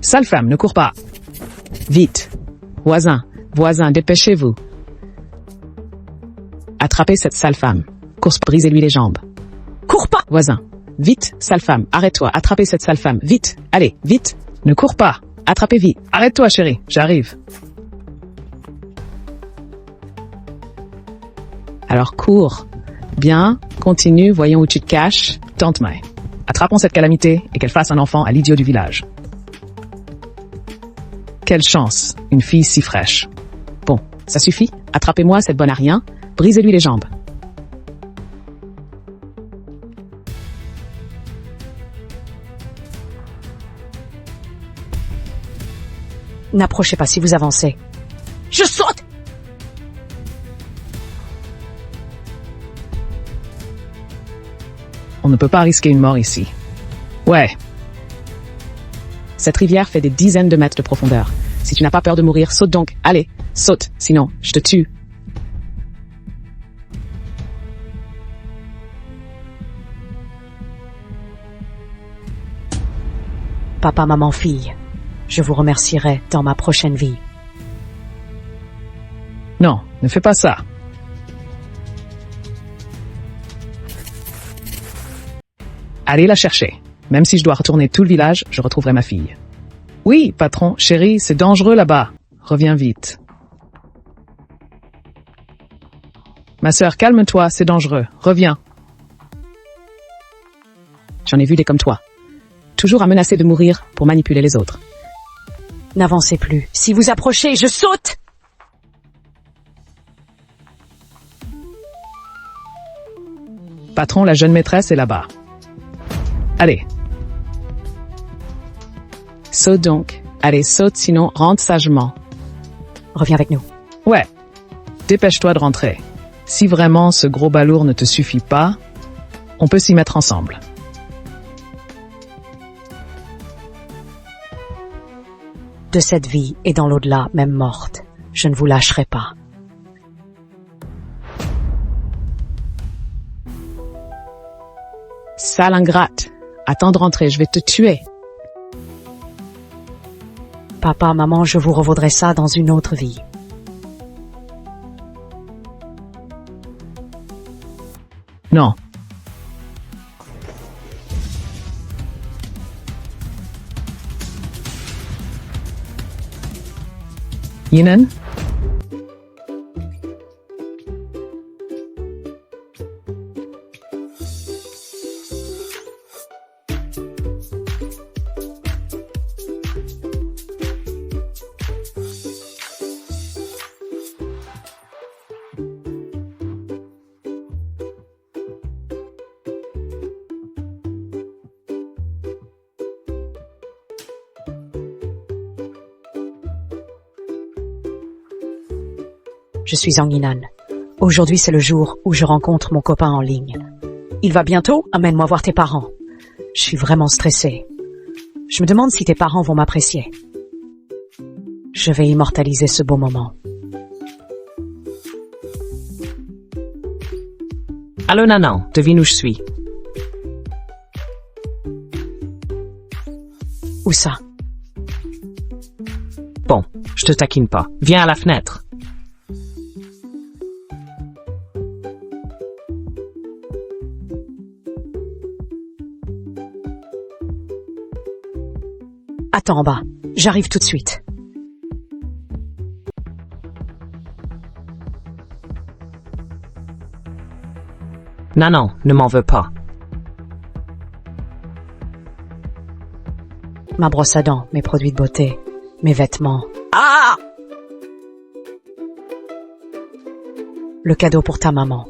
Sale femme, ne cours pas. Vite. Voisin, dépêchez-vous. Attrapez cette sale femme. Course, brisez-lui les jambes. Cours pas! Voisin. Vite, sale femme, arrête-toi, attrapez cette sale femme. Vite, allez, vite. Ne cours pas. Attrapez vite. Arrête-toi, chérie, j'arrive. Alors cours. Bien, continue, voyons où tu te caches. Tente May. Attrapons cette calamité et qu'elle fasse un enfant à l'idiot du village. Quelle chance, une fille si fraîche. Bon, ça suffit, attrapez-moi cette bonne à rien, brisez-lui les jambes. N'approchez pas si vous avancez. Je saute! On ne peut pas risquer une mort ici. Ouais. Cette rivière fait des dizaines de mètres de profondeur. Si tu n'as pas peur de mourir, saute donc. Allez, saute, sinon, je te tue. Papa, maman, fille, je vous remercierai dans ma prochaine vie. Non, ne fais pas ça. Allez la chercher. Même si je dois retourner tout le village, je retrouverai ma fille. Oui, patron, chérie, c'est dangereux là-bas. Reviens vite. Ma sœur, calme-toi, c'est dangereux. Reviens. J'en ai vu des comme toi. Toujours à menacer de mourir pour manipuler les autres. N'avancez plus. Si vous approchez, je saute! Patron, la jeune maîtresse est là-bas. Allez. Saute donc. Allez, saute, sinon rentre sagement. Reviens avec nous. Ouais. Dépêche-toi de rentrer. Si vraiment ce gros balourd ne te suffit pas, on peut s'y mettre ensemble. De cette vie et dans l'au-delà, même morte, je ne vous lâcherai pas. Sale ingrate. Attends de rentrer, je vais te tuer. Papa, maman, je vous revaudrai ça dans une autre vie. Non. Yinan? Je suis en Yinan. Aujourd'hui, c'est le jour où je rencontre mon copain en ligne. Il va bientôt, amène-moi voir tes parents. Je suis vraiment stressée. Je me demande si tes parents vont m'apprécier. Je vais immortaliser ce beau moment. Allô Nanan, devine où je suis. Où ça? Bon, je te taquine pas. Viens à la fenêtre. Attends en bas. J'arrive tout de suite. Nanan, ne m'en veux pas. Ma brosse à dents, mes produits de beauté, mes vêtements. Ah! Le cadeau pour ta maman.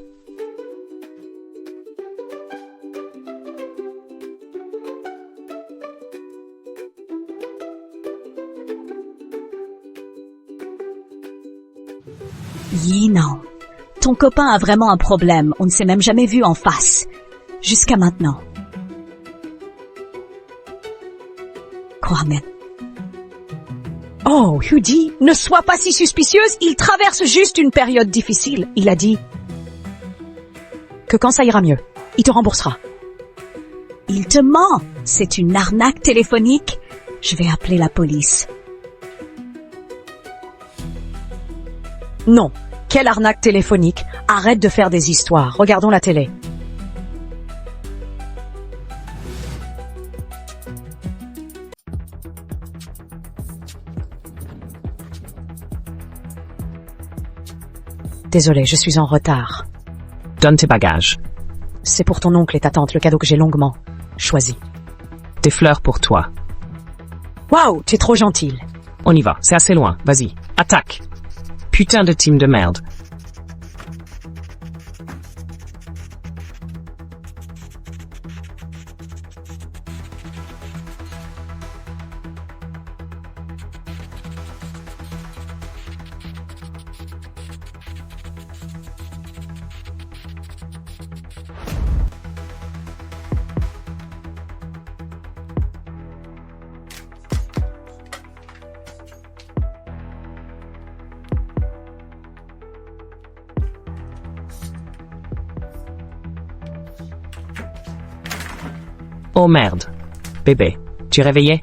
Yinan, ton copain a vraiment un problème. On ne s'est même jamais vu en face. Jusqu'à maintenant. Kwame. Oh, Hudi, ne sois pas si suspicieuse. Il traverse juste une période difficile. Il a dit que quand ça ira mieux, il te remboursera. Il te ment. C'est une arnaque téléphonique. Je vais appeler la police. Non. Quelle arnaque téléphonique. Arrête de faire des histoires. Regardons la télé. Désolé, je suis en retard. Donne tes bagages. C'est pour ton oncle et ta tante, le cadeau que j'ai longuement choisi. Des fleurs pour toi. Waouh, tu es trop gentil. On y va, c'est assez loin. Vas-y, attaque. Putain de team de merde. Oh merde. Bébé, tu es réveillé?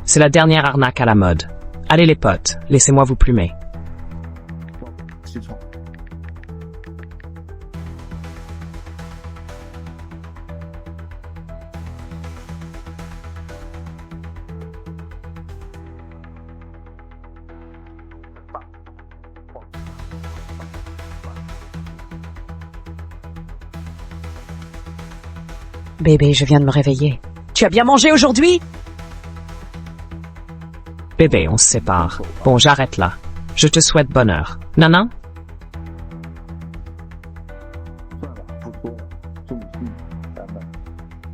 C'est la dernière arnaque à la mode. Allez les potes, laissez-moi vous plumer. Bébé, je viens de me réveiller. Tu as bien mangé aujourd'hui? Bébé, on se sépare. Bon, j'arrête là. Je te souhaite bonheur. Nana?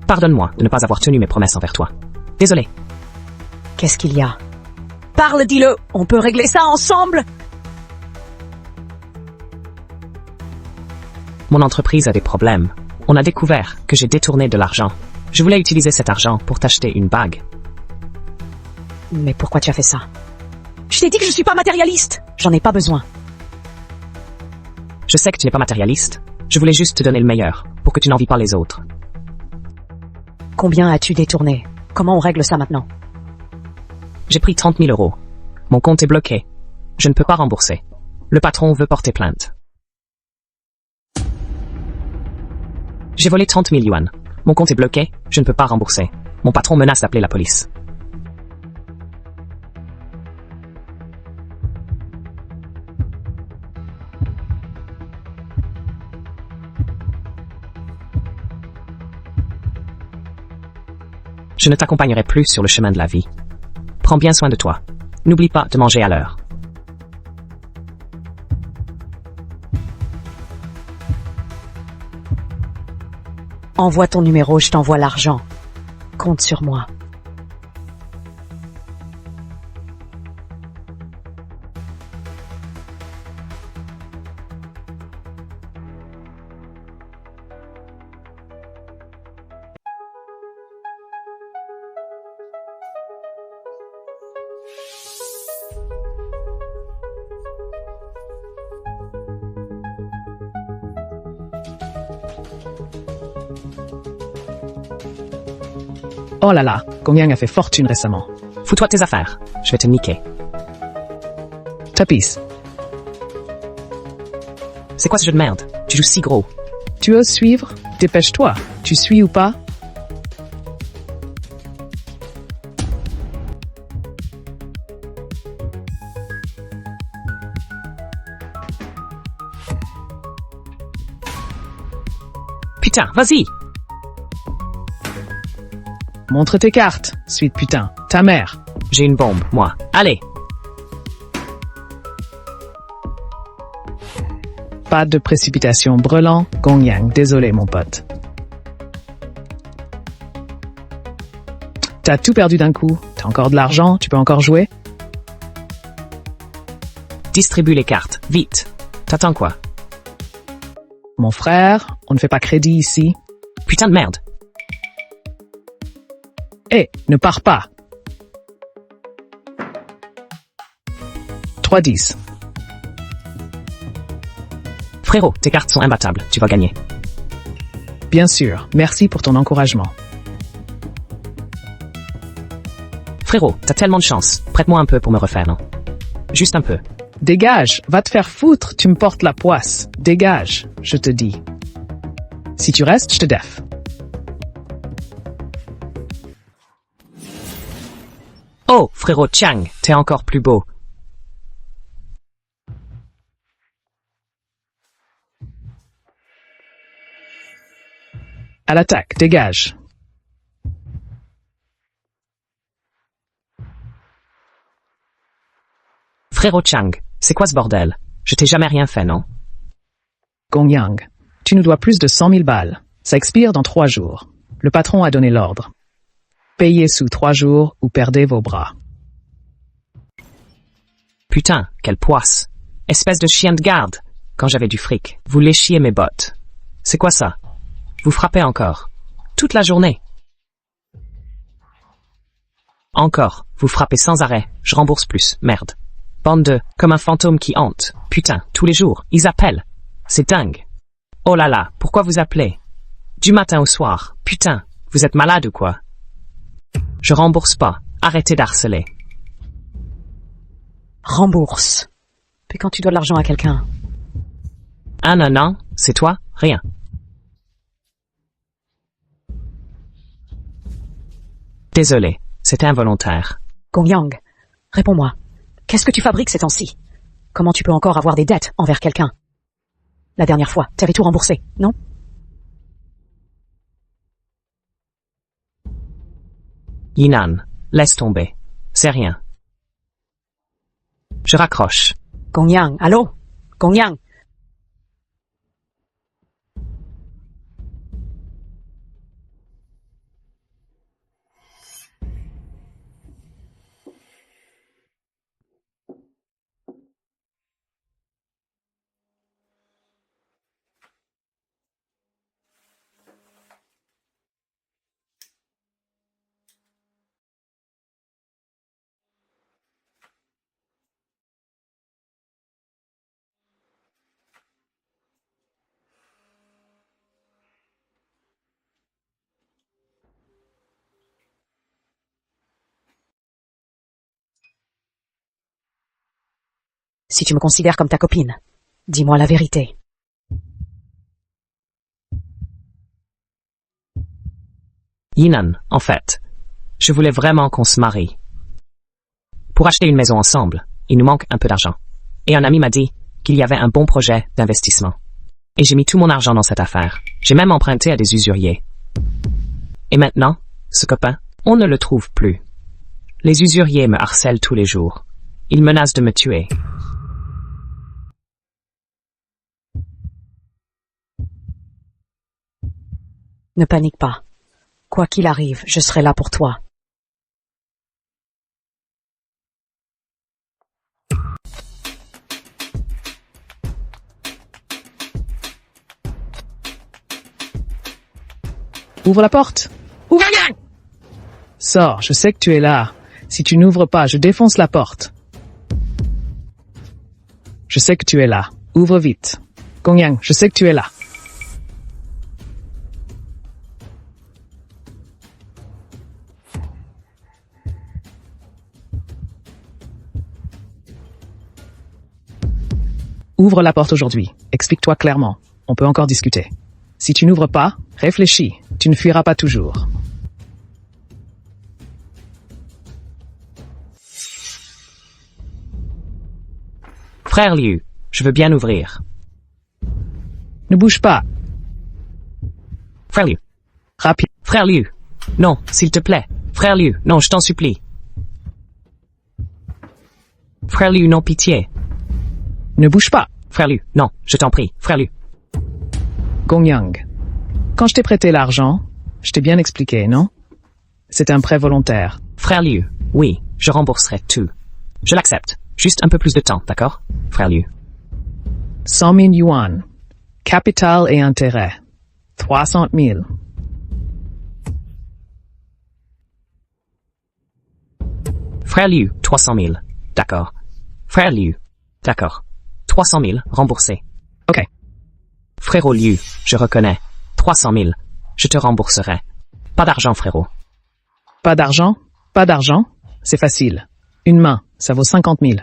Pardonne-moi de ne pas avoir tenu mes promesses envers toi. Désolé. Qu'est-ce qu'il y a? Parle, dis-le. On peut régler ça ensemble? Mon entreprise a des problèmes. On a découvert que j'ai détourné de l'argent. Je voulais utiliser cet argent pour t'acheter une bague. Mais pourquoi tu as fait ça? Je t'ai dit que je suis pas matérialiste. J'en ai pas besoin. Je sais que tu n'es pas matérialiste. Je voulais juste te donner le meilleur, pour que tu n'envies pas les autres. Combien as-tu détourné? Comment on règle ça maintenant? J'ai pris 30 000 euros. Mon compte est bloqué. Je ne peux pas rembourser. Le patron veut porter plainte. J'ai volé 30 000 yuan. Mon compte est bloqué, je ne peux pas rembourser. Mon patron menace d'appeler la police. Je ne t'accompagnerai plus sur le chemin de la vie. Prends bien soin de toi. N'oublie pas de manger à l'heure. Envoie ton numéro, je t'envoie l'argent. Compte sur moi. Oh là là, Gongyang a fait fortune récemment. Fous-toi de tes affaires. Je vais te niquer. Tapis, C'est quoi ce jeu de merde? Tu joues si gros. tu oses suivre? Dépêche-toi. Tu suis ou pas? Putain, vas-y! Montre tes cartes, suite putain. Ta mère. J'ai une bombe, moi. Allez! Pas de précipitation brûlant, Gongyang. Désolé, mon pote. T'as tout perdu d'un coup. T'as encore de l'argent, tu peux encore jouer? Distribue les cartes, vite! T'attends quoi? Mon frère, on ne fait pas crédit ici. Putain de merde! Hé, ne pars pas. 3-10. Frérot, tes cartes sont imbattables, tu vas gagner. Bien sûr, merci pour ton encouragement. Frérot, t'as tellement de chance. Prête-moi un peu pour me refaire, non? Juste un peu. Dégage, va te faire foutre, tu me portes la poisse. Dégage, je te dis. Si tu restes, je te def. Oh, frérot Chang, t'es encore plus beau. À l'attaque, dégage. Frérot Chang, c'est quoi ce bordel? Je t'ai jamais rien fait, non? Gongyang, tu nous dois plus de 100 000 balles. Ça expire dans 3 jours. Le patron a donné l'ordre. Payez sous 3 jours ou perdez vos bras. Putain, quelle poisse. Espèce de chien de garde. Quand j'avais du fric, vous léchiez mes bottes. C'est quoi ça? Vous frappez encore. Toute la journée. Encore, vous frappez sans arrêt. Je rembourse plus, merde. Bande de, comme un fantôme qui hante. Putain, tous les jours, ils appellent. C'est dingue. Oh là là, pourquoi vous appelez? Du matin au soir. Putain, vous êtes malade ou quoi? Je rembourse pas. Arrêtez d'harceler. Rembourse. Puis quand tu dois de l'argent à quelqu'un. Ah non, non, c'est toi? Rien. Désolé, c'était involontaire. Gongyang, réponds-moi. Qu'est-ce que tu fabriques ces temps-ci? Comment tu peux encore avoir des dettes envers quelqu'un? La dernière fois, t'avais tout remboursé, non? Yinan, laisse tomber. C'est rien. Je raccroche. Gongyang, allô? Gongyang. Si tu me considères comme ta copine, dis-moi la vérité. Yinan, en fait, je voulais vraiment qu'on se marie. Pour acheter une maison ensemble, il nous manque un peu d'argent. Et un ami m'a dit qu'il y avait un bon projet d'investissement. Et j'ai mis tout mon argent dans cette affaire. J'ai même emprunté à des usuriers. Et maintenant, ce copain, on ne le trouve plus. Les usuriers me harcèlent tous les jours. Ils menacent de me tuer. Ne panique pas. Quoi qu'il arrive, je serai là pour toi. Ouvre la porte. Ouvre! Sors, je sais que tu es là. Si tu n'ouvres pas, je défonce la porte. Je sais que tu es là. Ouvre vite. Gongyang, je sais que tu es là. Ouvre la porte aujourd'hui. Explique-toi clairement. On peut encore discuter. Si tu n'ouvres pas, réfléchis. Tu ne fuiras pas toujours. Frère Liu, je veux bien ouvrir. Ne bouge pas. Frère Liu. Rapide. Frère Liu. Non, s'il te plaît. Frère Liu, non, je t'en supplie. Frère Liu, non, pitié. Ne bouge pas. Frère Liu, non, je t'en prie. Frère Liu. Gongyang. Quand je t'ai prêté l'argent, je t'ai bien expliqué, non? C'est un prêt volontaire. Frère Liu, oui, je rembourserai tout. Je l'accepte. Juste un peu plus de temps, d'accord? Frère Liu. 100 000 yuan. Capital et intérêt. 300 000. Frère Liu, 300 000. D'accord. Frère Liu. D'accord. 300 000, remboursé. Ok. Frérot Liu, je reconnais. 300 000. Je te rembourserai. Pas d'argent, frérot. Pas d'argent? Pas d'argent? c'est facile. Une main, ça vaut 50 000.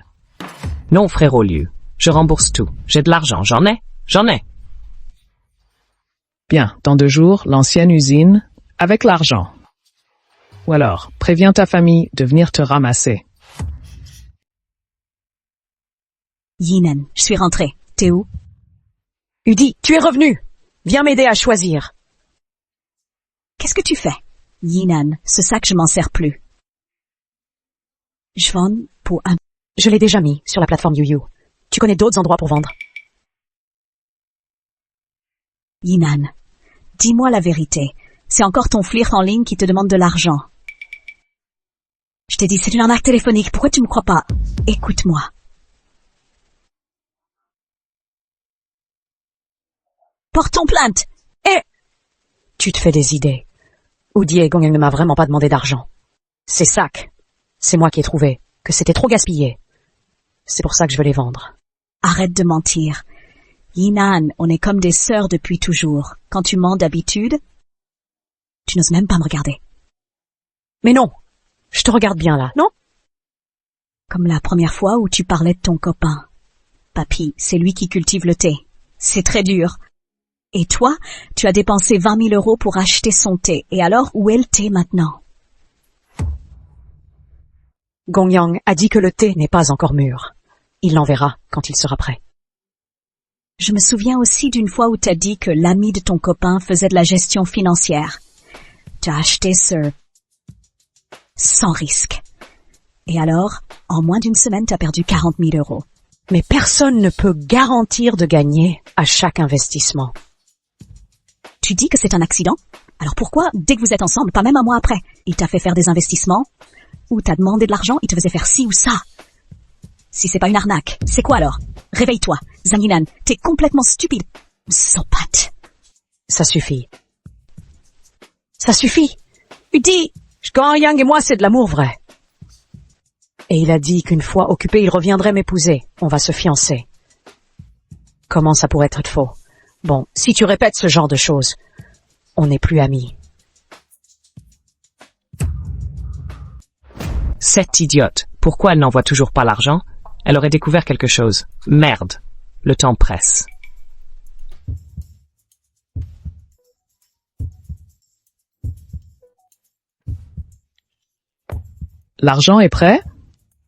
Non, frérot Liu. Je rembourse tout. J'ai de l'argent. J'en ai. Bien, dans 2 jours, l'ancienne usine, avec l'argent. Ou alors, préviens ta famille de venir te ramasser. Yinan, je suis rentrée. T'es où? Udi, tu es revenu. Viens m'aider à choisir. Qu'est-ce que tu fais? Yinan, ce sac, je m'en sers plus. Je vends pour un... Je l'ai déjà mis sur la plateforme YouYou. Tu connais d'autres endroits pour vendre? Yinan, dis-moi la vérité. C'est encore ton flirt en ligne qui te demande de l'argent. Je t'ai dit, c'est une arnaque téléphonique. Pourquoi tu me crois pas? Écoute-moi. Portons plainte. Eh! Tu te fais des idées. Udi et Gongyang ne m'a vraiment pas demandé d'argent. Ces sacs, c'est moi qui ai trouvé que c'était trop gaspillé. C'est pour ça que je veux les vendre. Arrête de mentir. Yinan, on est comme des sœurs depuis toujours. Quand tu mens d'habitude, tu n'oses même pas me regarder. Mais non! Je te regarde bien là, non? Comme la première fois où tu parlais de ton copain. Papy, c'est lui qui cultive le thé. C'est très dur. Et toi, tu as dépensé 20 000 € pour acheter son thé. Et alors, où est le thé maintenant? Gongyang a dit que le thé n'est pas encore mûr. Il l'enverra quand il sera prêt. Je me souviens aussi d'une fois où t'as dit que l'ami de ton copain faisait de la gestion financière. Tu as acheté ce... sans risque. Et alors, en moins d'une semaine, t'as perdu 40 000 €. Mais personne ne peut garantir de gagner à chaque investissement. Tu dis que c'est un accident? Alors pourquoi, dès que vous êtes ensemble, pas même un mois après, il t'a fait faire des investissements? Ou t'as demandé de l'argent, il te faisait faire ci ou ça? Si c'est pas une arnaque, c'est quoi alors? Réveille-toi, Zhang Yinan, t'es complètement stupide. Sopate. Ça suffit. Ça suffit. Udi, Gongyang et moi, c'est de l'amour vrai. Et il a dit qu'une fois occupé, il reviendrait m'épouser. On va se fiancer. Comment ça pourrait être faux? Bon, si tu répètes ce genre de choses, on n'est plus amis. Cette idiote. Pourquoi elle n'envoie toujours pas l'argent? Elle aurait découvert quelque chose. Merde. Le temps presse. L'argent est prêt?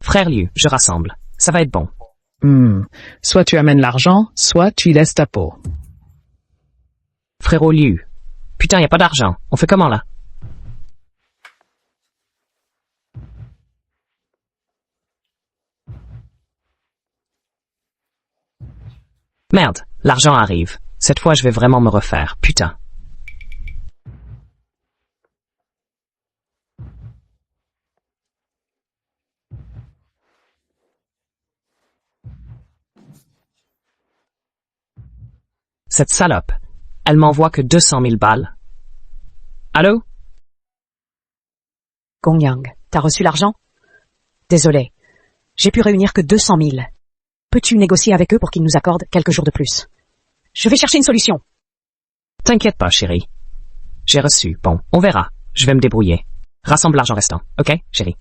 Frère Liu, je rassemble. Ça va être bon. Soit tu amènes l'argent, soit tu y laisses ta peau. Frérot Liu. Putain, y a pas d'argent. On fait comment là? Merde, l'argent arrive. Cette fois, je vais vraiment me refaire. Putain. Cette salope. Elle m'envoie que 200 000 balles. Allô? Gongyang, t'as reçu l'argent? Désolé. J'ai pu réunir que 200 000. Peux-tu négocier avec eux pour qu'ils nous accordent quelques jours de plus? Je vais chercher une solution. T'inquiète pas, chérie. J'ai reçu. Bon, on verra. Je vais me débrouiller. Rassemble l'argent restant. Ok, chérie?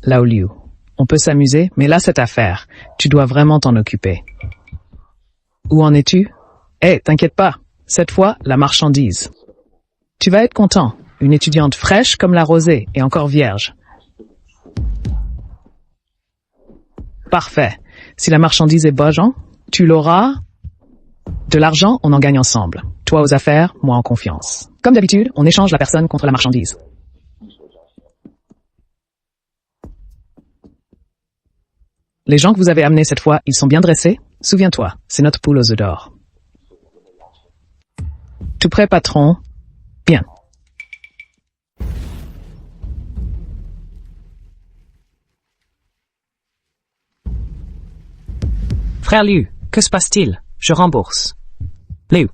Lao Liu, on peut s'amuser, mais là, cette affaire, tu dois vraiment t'en occuper. Où en es-tu? T'inquiète pas. Cette fois, la marchandise. Tu vas être content. Une étudiante fraîche comme la rosée et encore vierge. Parfait. Si la marchandise est bonne, tu l'auras. De l'argent, on en gagne ensemble. Toi aux affaires, moi en confiance. Comme d'habitude, on échange la personne contre la marchandise. Les gens que vous avez amenés cette fois, ils sont bien dressés? Souviens-toi, c'est notre poule aux œufs d'or. Tout prêt, patron? Bien. Frère Liu, que se passe-t-il? Je rembourse. Liu.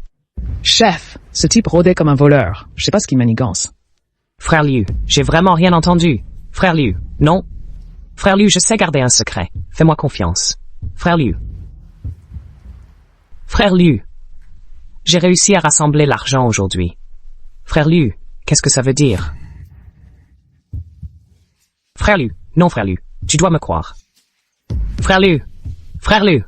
Chef, ce type rôdait comme un voleur. Je sais pas ce qu'il manigance. Frère Liu, j'ai vraiment rien entendu. Frère Liu, non. Frère Liu, je sais garder un secret. Fais-moi confiance. Frère Liu. Frère Liu. J'ai réussi à rassembler l'argent aujourd'hui. Frère Lu, qu'est-ce que ça veut dire? Frère Lu, non frère Lu, tu dois me croire. Frère Lu, frère Lu.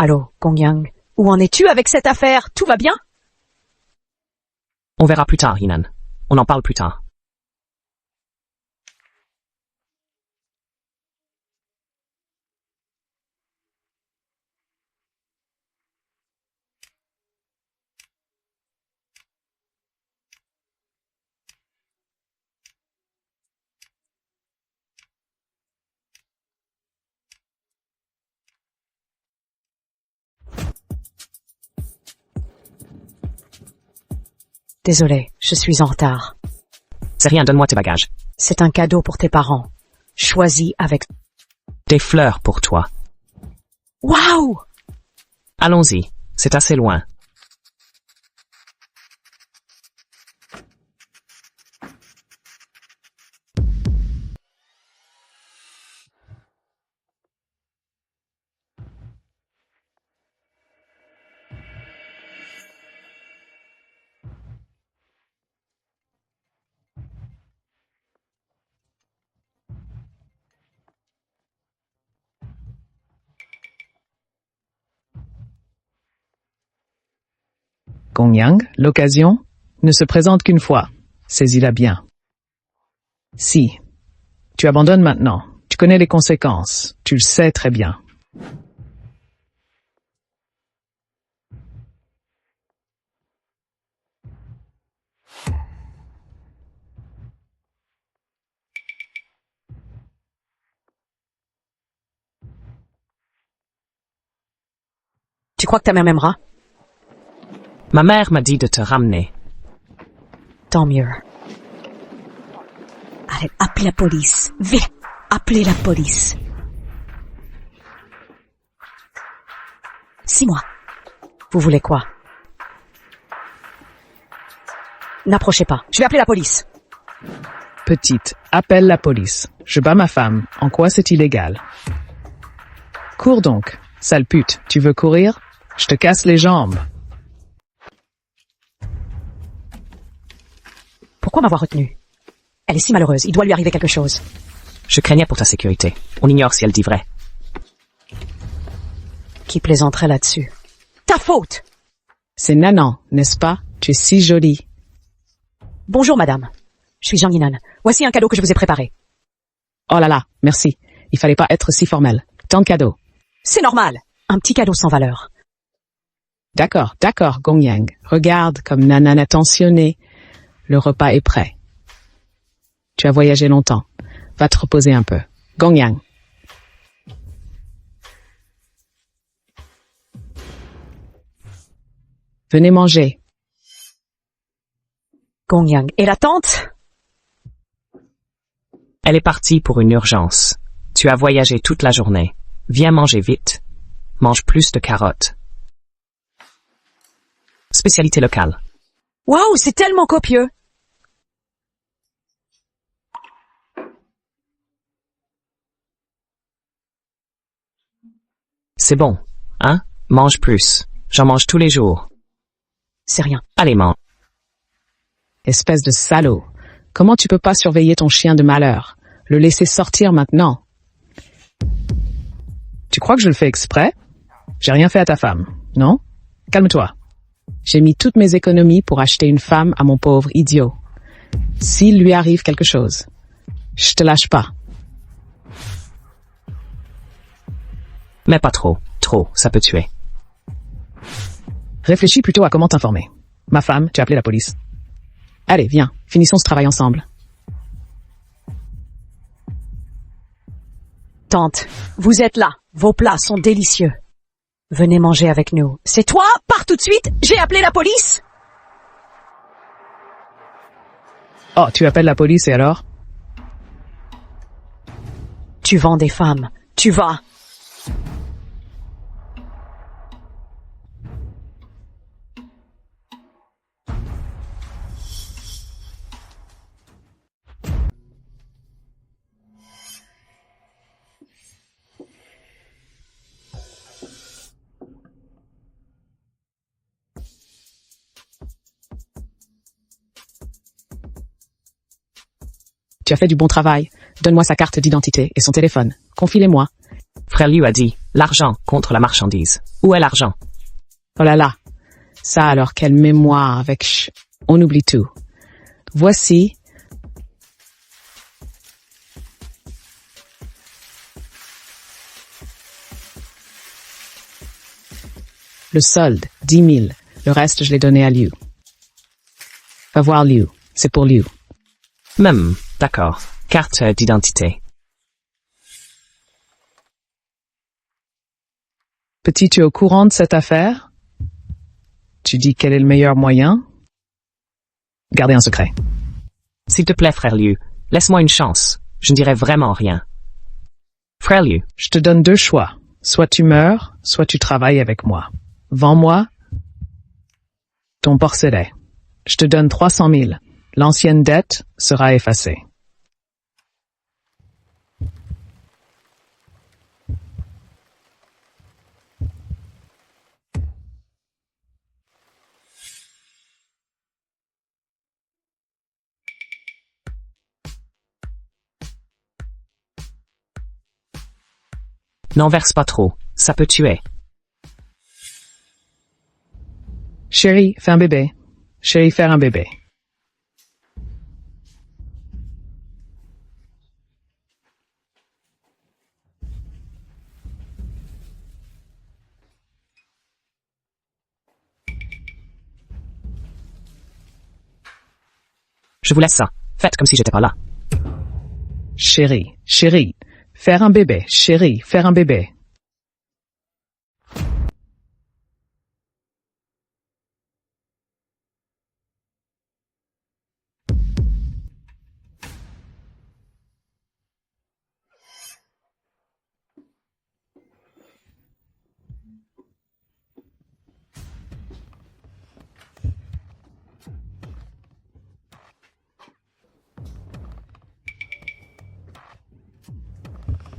Allô, Gongyang, où en es-tu avec cette affaire? Tout va bien? On verra plus tard, Yinan. On en parle plus tard. Désolé, je suis en retard. C'est rien, donne-moi tes bagages. C'est un cadeau pour tes parents. Choisis avec... Des fleurs pour toi. Waouh! Allons-y, c'est assez loin. Gongyang, l'occasion ne se présente qu'une fois. Saisis-la bien. Si. Tu abandonnes maintenant. Tu connais les conséquences. Tu le sais très bien. Tu crois que ta mère m'aimera? Ma mère m'a dit de te ramener. Tant mieux. Allez, appelez la police. Vite, appelez la police. C'est moi. Vous voulez quoi? N'approchez pas. Je vais appeler la police. Petite, appelle la police. Je bats ma femme. En quoi c'est illégal? Cours donc. Sale pute, tu veux courir? Je te casse les jambes. Pourquoi m'avoir retenu? Elle est si malheureuse, il doit lui arriver quelque chose. Je craignais pour ta sécurité. On ignore si elle dit vrai. Qui plaisanterait là-dessus? Ta faute! C'est Nanan, n'est-ce pas? Tu es si jolie. Bonjour madame. Je suis Jean Yinan. Voici un cadeau que je vous ai préparé. Oh là là, merci. Il fallait pas être si formel. Tant de cadeaux. C'est normal. Un petit cadeau sans valeur. D'accord, Gongyang. Regarde comme Nanan attentionné. Le repas est prêt. Tu as voyagé longtemps. Va te reposer un peu. Gongyang. Venez manger. Gongyang. Et la tante? Elle est partie pour une urgence. Tu as voyagé toute la journée. Viens manger vite. Mange plus de carottes. Spécialité locale. Waouh, c'est tellement copieux. C'est bon, hein? Mange plus. J'en mange tous les jours. C'est rien. Allez, mange. Espèce de salaud. Comment tu peux pas surveiller ton chien de malheur? Le laisser sortir maintenant. Tu crois que je le fais exprès? J'ai rien fait à ta femme, non? Calme-toi. J'ai mis toutes mes économies pour acheter une femme à mon pauvre idiot. S'il lui arrive quelque chose, je te lâche pas. Mais pas trop. Trop, ça peut tuer. Réfléchis plutôt à comment t'informer. Ma femme, tu as appelé la police. Allez, viens, finissons ce travail ensemble. Tante, vous êtes là. Vos plats sont délicieux. Venez manger avec nous. C'est toi? Pars tout de suite. J'ai appelé la police. Oh, tu appelles la police et alors? Tu vends des femmes. Tu vas. Tu as fait du bon travail. Donne-moi sa carte d'identité et son téléphone. Confie-les-moi. Frère Liu a dit, l'argent contre la marchandise. Où est l'argent? Oh là là. Ça alors, quelle mémoire avec ch... On oublie tout. Voici... Le solde, 10 000. Le reste, je l'ai donné à Liu. Va voir Liu. C'est pour Liu. D'accord. Carte d'identité. Petit, tu es au courant de cette affaire? Tu dis quel est le meilleur moyen? Gardez un secret. S'il te plaît, frère Liu, laisse-moi une chance. Je ne dirai vraiment rien. Frère Liu, Je te donne 2 choix. Soit tu meurs, soit tu travailles avec moi. Vends-moi ton porcelet. Je te donne 300 000. L'ancienne dette sera effacée. n'en verse pas trop. Ça peut tuer. Chérie, fais un bébé. Chérie, faire un bébé. Je vous laisse ça. Faites comme si j'étais pas là. Chérie, chérie, faire un bébé. Chérie, faire un bébé.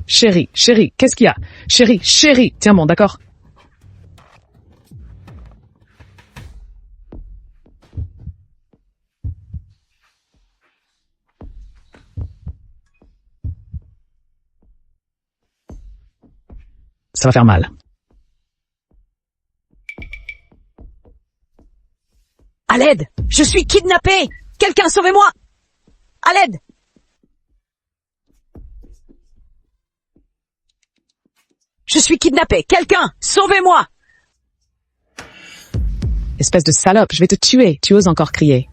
Chérie, chérie, qu'est-ce qu'il y a? Chérie, chérie, tiens bon, d'accord? Ça va faire mal. À l'aide! Je suis kidnappé! Quelqu'un, sauvez-moi! À l'aide! Je suis kidnappé! Quelqu'un, sauvez-moi! Espèce de salope, je vais te tuer. Tu oses encore crier.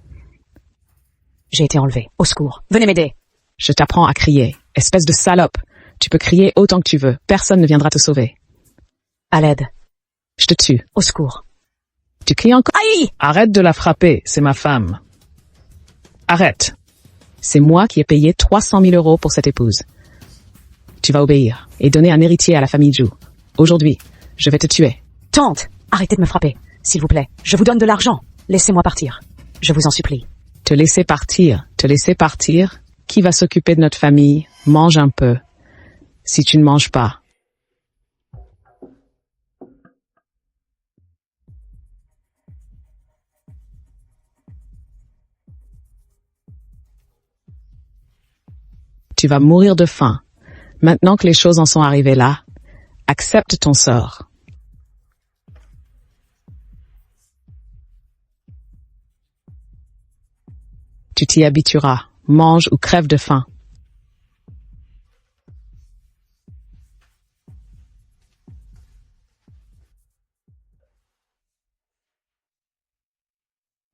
J'ai été enlevé. Au secours. Venez m'aider. Je t'apprends à crier. Espèce de salope. Tu peux crier autant que tu veux. Personne ne viendra te sauver. À l'aide. Je te tue. Au secours. Tu cries encore. Aïe! Arrête de la frapper, c'est ma femme. Arrête. C'est moi qui ai payé 300 000 € pour cette épouse. Tu vas obéir et donner un héritier à la famille Zhu. Aujourd'hui, je vais te tuer. Tante, arrêtez de me frapper. S'il vous plaît, je vous donne de l'argent. Laissez-moi partir. Je vous en supplie. Te laisser partir, te laisser partir. Qui va s'occuper de notre famille? Mange un peu. Si tu ne manges pas. Tu vas mourir de faim. Maintenant que les choses en sont arrivées là, accepte ton sort. Tu t'y habitueras. Mange ou crève de faim.